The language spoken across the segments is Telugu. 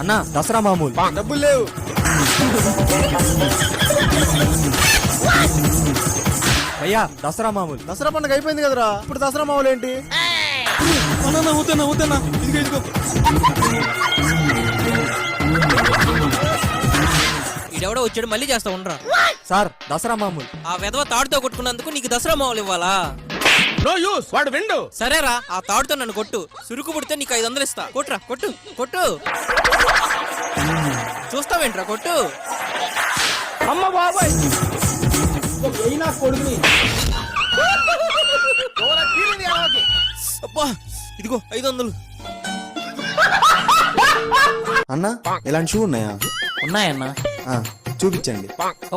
అన్నా దసరా మామూలు. డబ్బులు లేవు. అయ్యా దసరా మామూలు. దసరా పండుగ అయిపోయింది కదరా, ఇప్పుడు దసరా మామూలు ఏంటి? ఊతన్నా ఇదిగో ఇడెవడో వచ్చాడు, మళ్ళీ చేస్తా ఉండరా. సార్ దసరా మామూలు. ఆ వెధవ తాడుతో కొట్టుకున్నందుకు నీకు దసరా మామూలు ఇవ్వాలా? నో యూస్, వాడు విండు. సరేరా, ఆ తాడుతో నన్ను కొట్టు. సురుకు పుడితే నీకు 500 ఇస్తా. కొట్టురా, కొట్టు కొట్టు. చూస్తావేంట్రా, కొట్టు. అమ్మ బాబాయ్ అబ్బా, ఇదిగో 500. అన్నా ఇలాంటి షూ ఉన్నాయా? ఉన్నాయన్నా, చూపించండి.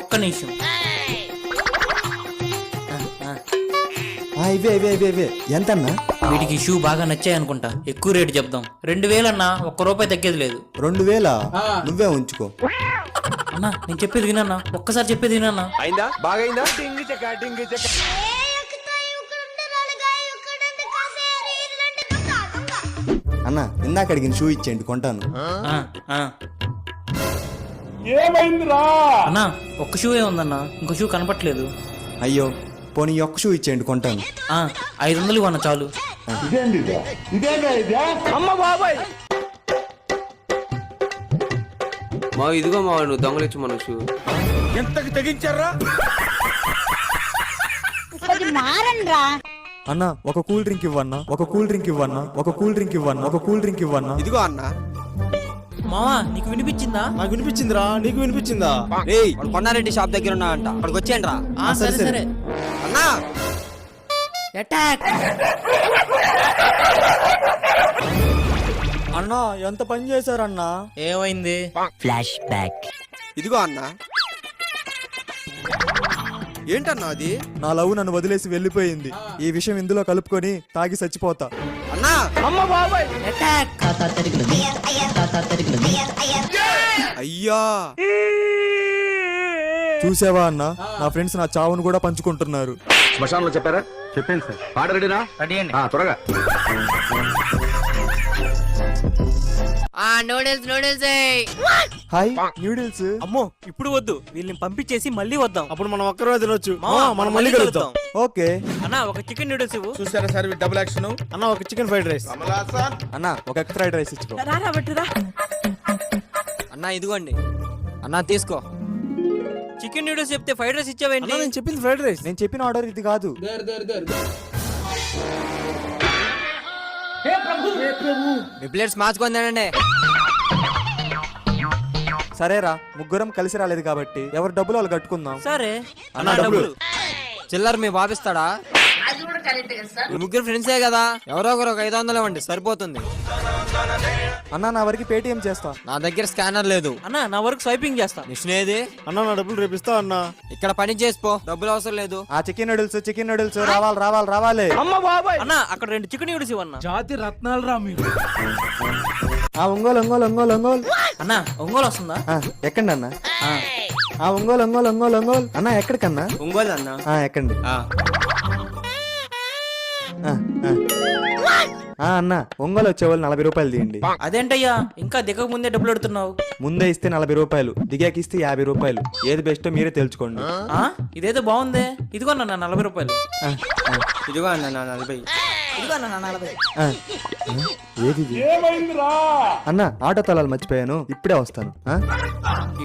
ఒక్క నిమిషం. ఇవే ఇవే ఇవే ఇవే. ఎంత అన్నా? వీటికి షూ బాగా నచ్చాయి అనుకుంటా. ఎక్కువ రేటు చెప్దాం. 2000 అన్నా, ₹1 తగ్గేది లేదు. 2000? నువ్వే ఉంచుకో. అన్నా నేను చెప్పేది వినన్నా, ఒక్కసారి చెప్పేది వినన్నా. అయిందా? బాగైందా? అన్నా ఇందాక అడిగిన షూ ఇచ్చేయండి, కొంటాను. అన్నా ఒక్క షూ ఏ ఉందన్నా, ఇంకో షూ కనపట్లేదు. అయ్యో, పోనీ ఈ ఒక్క షూ ఇచ్చేయండి, కొంటాను. 500 ఇవ్వన్నా చాలు. అమ్మ బాబాయ్ మా ఇదిగో మా నువ్వు దొంగలిచ్చు మనసు ఎంతకి తెగించారా? మారన్రా అన్నా ఒక కూల్ డ్రింక్ ఇవ్వన్నా, ఒక కూల్ డ్రింక్ ఇవ్వన్నా, ఒక కూల్ డ్రింక్ ఇవ్వన్నా, ఒక కూల్ డ్రింక్ ఇవ్వన్నా. ఇదిగో అన్న. మావా నీకు వినిపించిందా? నాకు వినిపించిందిరా, నీకు వినిపించిందా? రేయ్ కొండారెడ్డి షాప్ దగ్గర ఉన్నా అంట, అక్కడికి వచ్చేయండి రా. సరే సరే. అన్నా అటాక్. అన్నా ఎంత పని చేశారన్నా? ఏమైంది? Flash back. ఇదిగో అన్న. ఏంటన్నా అది? నా లవ్ నన్ను వదిలేసి వెళ్ళిపోయింది. ఈ విషయం ఇందులో కలుపుకొని తాగి చచ్చిపోతా. అన్నా అమ్మ బాబాయ్ అటాక్. అయ్యా, చూసావా అన్నా, నా ఫ్రెండ్స్ నా చావును కూడా పంచుకుంటున్నారు. శ్మశానంలో చెప్పారా? చెప్పాను సార్. పాట రెడీనా? రెడీ అండి. త్వరగా. Noodles noodles. Hi noodles. అమ్మో ఇప్పుడు వద్దు, వీళ్ళని పంపించేసి మళ్ళీ వద్దాం. అప్పుడు మనం ఒక్కరోజు తినొచ్చు. మావా, మనం మళ్ళీ కలుద్దాం. ఓకే అన్నా ఒక చికెన్ నూడిల్స్ ఇవ్వు. చూసారా సార్ డబుల్ యాక్షన్. అన్న ఒక చికెన్ ఫ్రైడ్ రైస్. అన్నా ఒక ఎగ్ ఫ్రైడ్ రైస్ ఇచ్చుకో. అన్నా ఇదిగోండి అన్నా, తీసుకో. చికెన్ నూడిల్స్ చెప్తే ఫ్రైడ్ రైస్ ఇచ్చావేంటి? నేను చెప్పింది ఫ్రైడ్ రైస్. నేను చెప్పిన ఆర్డర్ ఇది కాదు. మీ ప్లేట్స్ మార్చుకొని తినండి. సరేరా, ముగ్గురం కలిసి రాలేదు కాబట్టి ఎవరు డబ్బులు వాళ్ళు కట్టుకుందాం. సరే అన్నా డబ్బులు. చిల్లర మీ బాబిస్తాడా? మీ ముగ్గురు ఫ్రెండ్సే కదా, ఎవరో ఒకరు ఒక 500 ఇవ్వండి, సరిపోతుంది. అన్నా నా వరకు పేటిఎం చేస్తా. నా దగ్గర స్కానర్ లేదు. అన్నా నా వరకు స్వైపింగ్ చేస్తా. మిషన్ ఏది? అన్న నా డబ్బులు రేపిస్తా అన్న. ఇక్కడ పని చేసిపో, డబ్బులు అవసరం లేదు. ఆ చికెన్ నూడిల్స్ రావాలి రావాలి రావాలి. అమ్మ బాబాయ్ అన్నా అక్కడ 2 చికెన్ నూడిల్స్ ఇవ్వన్నా. జాతి రత్నాలు రా మీరు. ఒంగోలు ఒంగోలు ఒంగోలు ఒంగోలు. అన్నా ఒంగోలు వస్తుందా? ఎక్కండి అన్న. ఒంగోలు ఒంగోలు ఒంగోలు ఒంగోలు. అన్నా ఎక్కడికన్నా? ఒంగోలు అన్నా. ఎక్కండి. అన్న ఒంగోలు వచ్చేవాళ్ళు 40 రూపాయలు తీయండి. అదేంటయ్యా, ఇంకా దిగక ముందే డబ్బులు అడుగుతున్నావు? ముందే ఇస్తే 40 రూపాయలు, దిగాక ఇస్తే 50 రూపాయలు. ఏది బెస్టో మీరే తెలుసుకోండి. ఇదేదో బాగుందే. ఇదిగో అన్న 40 రూపాయలు. ఇదిగో అన్న 40. ఇదిగో అన్న 40. ఏది అన్న? ఆటో తలాలు మర్చిపోయాను, ఇప్పుడే వస్తాను.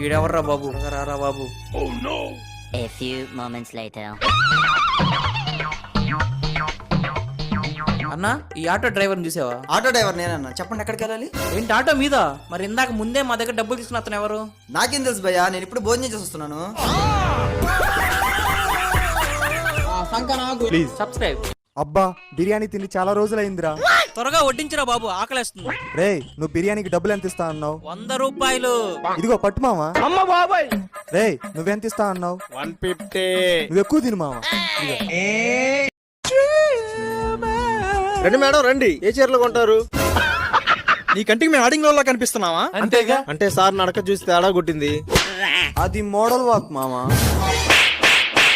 ఈడెవర్రా బాబు, రారా బాబు. A few moments later. అన్నా ఈ ఆటో డ్రైవర్ చూసావా? ఆటో డ్రైవర్ నేనన్నా, చెప్పండి ఎక్కడికి వెళ్ళాలి? ఏంటి ఆటో మీద? మరి ఇందాక ముందే మా దగ్గర డబ్బులు తీసుకున్న అతను ఎవరు? నాకేం తెలుసు భయ్యా, నేను ఇప్పుడు భోజనం చేసి వస్తున్నాను. Please subscribe. అబ్బా బిర్యానీ తిని చాలా రోజులైందిరా. త్వరగా వడ్డించరా బాబు, ఆకలేస్తుంది. రే నువ్వు బిర్యానీకి డబ్బులు ఎంత ఇస్తా అన్నావు? 100 రూపాయలు. ఇదిగో పట్టు మావా. అమ్మ బాబాయ్ రే నువ్వెంత ఇస్తా అన్నావు? 150. నువ్వు ఎక్కువ తిను మావా. రండి మేడం రండి, ఏ చీరలు కొంటారు? నీ కంటికి మేము ఆడింగ్ లో కనిపిస్తున్నావా? అంతేగా. అంటే సార్ నడక చూసి తేడా కొట్టింది. అది మోడల్ వాక్ మామా.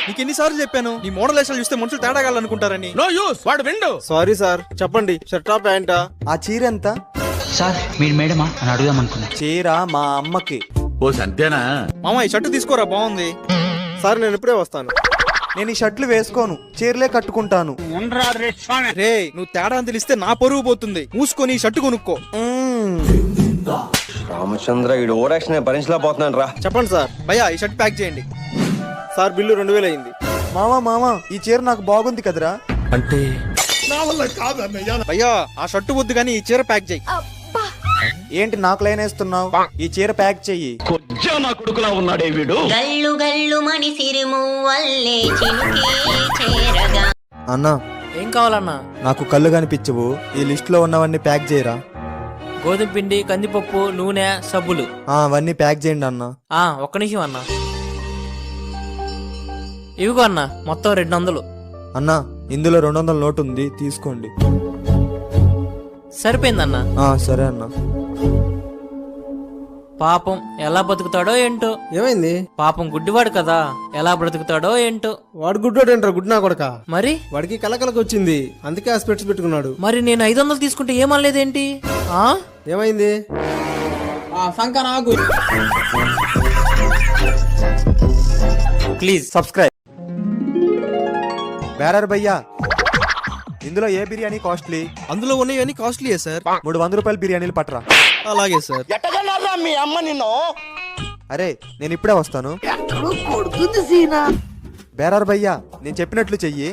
నీకు ఎన్నిసార్లు చెప్పాను, నీ మోడల్ వేషాలు చూస్తే మనుషులు తేడాగాలనుకుంటారని. నో యూస్, వాడు విండు. సారీ సార్, చెప్పండి షర్టా ప్యాంటా? ఆ చీర ఎంత? సార్ మీరు మేడమా అని అడుగుదాం అనుకున్నా. చీర మా అమ్మకి. ఓ సంతేనా? మామ ఈ షర్టు తీసుకోరా, బాగుంది. సార్ నేను ఇప్పుడే వస్తాను. నేను ఈ షర్ట్లు వేసుకోను, చీరలే కట్టుకుంటాను. రే నువ్వు తేడా అని తెలిస్తే నా పరువు పోతుంది. మూసుకొని ఈ షర్టు కొనుక్కో. రామచంద్ర ఈ ఓవరాక్షన్ భరించలేకపోతున్నాను రా. చెప్పండి సార్. భయ్యా ఈ షర్ట్ ప్యాక్ చేయండి. సార్ బిల్లు 2000 అయింది. మామా ఈ చీర నాకు బాగుంది కదరా. అంటే భయ్యా ఆ షర్టు వద్దు కానీ ఈ చీర ప్యాక్ చేయి. ఏంటి నాకు లైన్ వేస్తున్నావు? ఈ చీర ప్యాక్ చెయ్యి. కొజ్జా నా కొడుకులా ఉన్నాడే వీడు. గల్లు గల్లు మణి సిరిము వల్లే చినుకే చేరగా. అన్నా ఏం కావాలన్నా? నాకు కళ్ళు కనిపించవు, ఈ లిస్ట్ లో ఉన్నవన్నీ ప్యాక్ చేయరా. గోధుమ పిండి, కందిపప్పు, నూనె, సబ్బులు. అవన్నీ ప్యాక్ చేయండి అన్న. ఒక్క నిమిషం అన్నా. ఇవిగో అన్నా, మొత్తం 200. అన్నా ఇందులో 200 నోటు ఉంది, తీసుకోండి. సరిపోయిందన్నా. సరే అన్న. పాపం ఎలా బతుకుతాడో ఏంటో. ఏమైంది? పాపం గుడ్డివాడు కదా, ఎలా బ్రతుకుతాడో ఏంటో. వాడు గుడ్డోడు ఏంట్రా, గుడ్ నా కొడక. మరి వాడికి కలకలకు వచ్చింది, అందుకే ఆ స్పెట్స్ పెట్టుకున్నాడు. మరి నేను 500 తీసుకుంటే ఏమనలేదేంటి? ఏమైంది? Please subscribe. బేరర్ భయ్యా, ఇందులో ఏ బిర్యానీ కాస్ట్లీ? అందులో ఉన్నవన్నీ కాస్ట్లీయే సార్. 300 రూపాయల బిర్యానీలు పట్టరా. అలాగే సార్. అరే నేను ఇప్పుడే వస్తాను. బేరర్ భయ్యా, నేను చెప్పినట్లు చెయ్యి,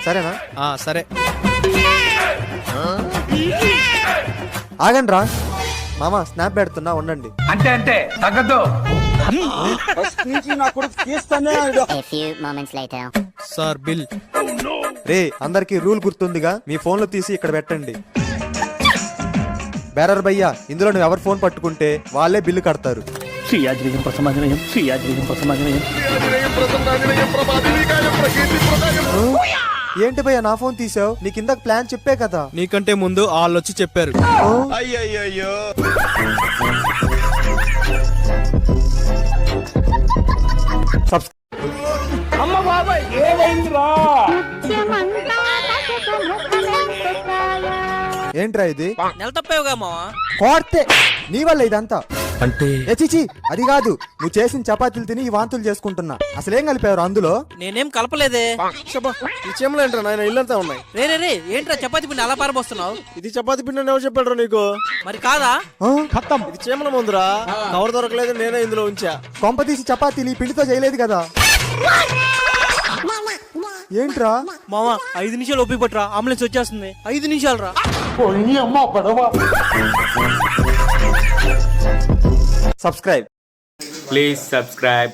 సరేనా? సరే. ఆగండి రా మామా, స్నాప్ పెడుతున్నా, ఉండండి. అంటే తగ్గద్దు. A few moments later. Sir bill. రే అందరికి రూల్ గుర్తుందిగా, మీ ఫోన్లో తీసి ఇక్కడ పెట్టండి. బేరర్ భయ్యా, ఇందులో నువ్వు ఎవరు ఫోన్ పట్టుకుంటే వాళ్ళే బిల్లు కడతారు. ఏంటి భయ్యా నా ఫోన్ తీసావు? నీకు ఇందాక ప్లాన్ చెప్పే కదా. నీకంటే ముందు వాళ్ళు వచ్చి చెప్పారు. అయ్యయ్యో ఏంట్రా ఇది? నెల తప్పేవుగా మావా. కోర్తే నీ వల్ల ఇదంతా. అంటే చిచి అది కాదు, నువ్వు చేసిన చపాతీలు తిని ఈ వాంతులు చేసుకుంటున్నా. అసలేం కలిపారు అందులో? నేనేం కలపలేదే. ఈ చెమ్మలు ఏంట్రా నాయన, ఇల్లంతా ఉన్నాయి. రే ఏంట్రా చపాతి పిండి అలా పారబోస్తున్నావు? ఇది చపాతి పిండి అని ఎవరు చెప్పాడు నీకు? మరి కాదా? ఇది చీమల ముందురా, కవర్ దొరకలేదు, నేనే ఇందులో ఉంచా. కొంప తీసి చపాతీలు ఈ పిండితో చేయలేదు కదా. ఏంట్రా మావా 5 నిమిషాలు ఒప్పి పట్టురా, అంబులెన్స్ వచ్చేస్తుంది. 5 నిమిషాలు రా. సబ్స్క్రైబ్. Please subscribe.